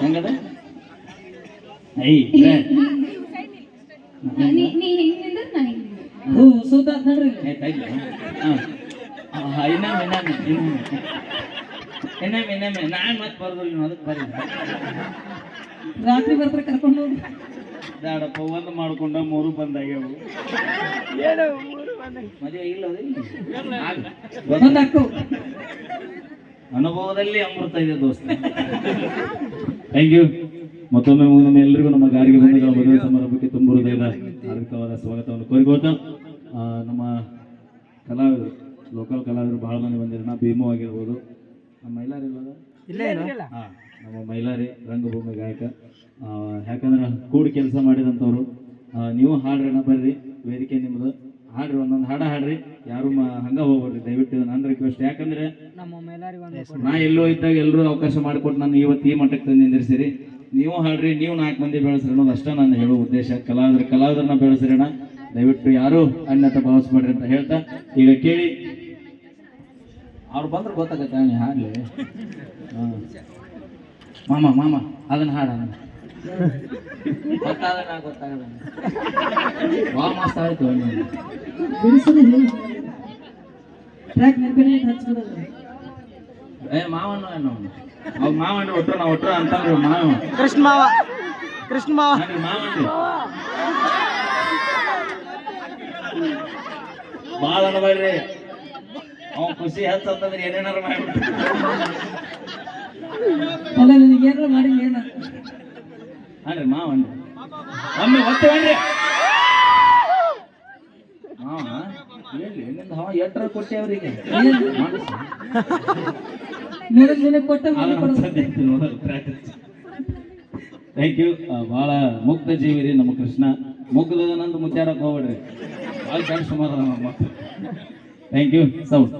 ಹೆಂಗದ ಐ ಇನ್ನೊಮ್ಮೆ ನಾಳೆ ಮತ್ತೆ ಬರ್ದಿಲ್ಲ ಅದಕ್ಕೆ ಬರ್ರಿ ರಾತ್ರಿ ಬರ್ತಾರೆ ಕರ್ಕೊಂಡು ಹೋಗಿ ದಾಡಪ್ಪ ಒಂದು ಮಾಡ್ಕೊಂಡ 3 ಬಂದಾಗ್ಯಾವು ಮದುವೆ ಇಲ್ಲ ಅನುಭವದಲ್ಲಿ ಅಮೃತ ಇದೆ ದೋಸ್ತ. Thank you. ಮತ್ತೊಮ್ಮೆ ಎಲ್ಲರಿಗೂ ನಮ್ಮ ಗಾರಿಗೆ ಬಂಧುಗಳ ಮದುವೆ ಸಮಾರಂಭಕ್ಕೆ ತುಂಬ ಹೃದಯದ ಹಾರ್ದಿಕವಾದ ಸ್ವಾಗತವನ್ನು ಕೋರಿಕೊಳ್ತಾ ನಮ್ಮ ಕಲಾವಿದರು ಲೋಕಲ್ ಕಲಾವಿದರು ಬಹಳ ಮಂದಿ ಬಂದಿರೋಣ. ಭೀಮು ಆಗಿರ್ಬೋದು, ನಮ್ಮ ಮೈಲಾರಿ ಹಾಂ ನಮ್ಮ ಮೈಲಾರಿ ರಂಗಭೂಮಿ ಗಾಯಕ. ಯಾಕಂದ್ರೆ ಕೂಡಿ ಕೆಲಸ ಮಾಡಿದಂಥವ್ರು. ನೀವು ಹಾಡ್ರಣ ಬರ್ರಿ, ವೇದಿಕೆ ನಿಮ್ಮದು, ಹಾಡ್ರಿ, ಒಂದೊಂದು ಹಾಡ್ರಿ, ಯಾರು ಹಂಗ ಹೋಗ್ಬರ್ರಿ ದಯವಿಟ್ಟು ನನ್ನ ರಿಕ್ವೆಸ್ಟ್. ಯಾಕಂದ್ರೆ ನಾ ಎಲ್ಲೋ ಇದ್ದಾಗ ಎಲ್ಲರೂ ಅವಕಾಶ ಮಾಡಿಕೊಟ್ಟು ನಾನು ಇವತ್ತು ಈ ಮಟ್ಟಕ್ಕೆ ತಂದು ನಿಂದಿರ್ಸಿರಿ. ನೀವು ಹಾಡ್ರಿ, ನೀವು 4 ಮಂದಿ ಬೆಳೆಸ್ರಿ ಅನ್ನೋದು ಅಷ್ಟೇ ನಾನು ಹೇಳೋ ಉದ್ದೇಶ. ಕಲಾವಿದರನ್ನ ಬೆಳೆಸ್ರಿಣ, ದಯವಿಟ್ಟು ಯಾರು ಅನ್ಯತ ಭಾವಿಸ್ಬೇಡ್ರಿ ಅಂತ ಹೇಳ್ತಾ ಈಗ ಕೇಳಿ ಅವ್ರು ಬಂದ್ರೆ ಗೊತ್ತಾಗತ್ತೆ ನೀ ಹಾಡ್ಲಿ. ಮಾಮ ಅದನ್ನ ಹಾಡ ಗೊತ್ತಾಗಲ್ಲ ಮಸ್ತ್ ಆಯ್ತು. ಮಾವಣ್ಣ ಅವ್ ಮಾವಣ್ಣ ಒಟ್ರು ಅಂತಂದ್ರೆ ಮಾವ ಕೃಷ್ಣ ಮಾವ ಮಾವಣ್ಣ ಭಾಳ ಅನ್ಬೇಡ್ರಿ. ಅವ್ ಖುಷಿ ಹತ್ತಂತಂದ್ರೆ ಏನೇನಾರು ಮಾಡ್ಬಿಟ್ಟು ಮಾಡಿ ಅನ್ರಿ ಮಾವಣ್ಣ ಒಮ್ಮೆ ಒತ್ತೇನ್ರಿ ಮಾವ ಹೇಳಿ ನಿಂದ ಹವ ಎಟ್ರ ಕೊಟ್ಟೆ ಅವ್ರಿಗೆ ಥ್ಯಾಂಕ್ ಯು. ಭಾಳ ಮುಗ್ಧ ಜೀವಿ ರೀ ನಮ್ಮ ಕೃಷ್ಣ. ಮುಗ್ಧದ ನಂದು ಮುಚ್ಚಾಡಕ್ಕೆ ಹೋಗ್ಬೇಡ್ರಿ, ಭಾಳ ಕೆಲಸ ಮಾಡ. Thank you. ಸೌಂಡ್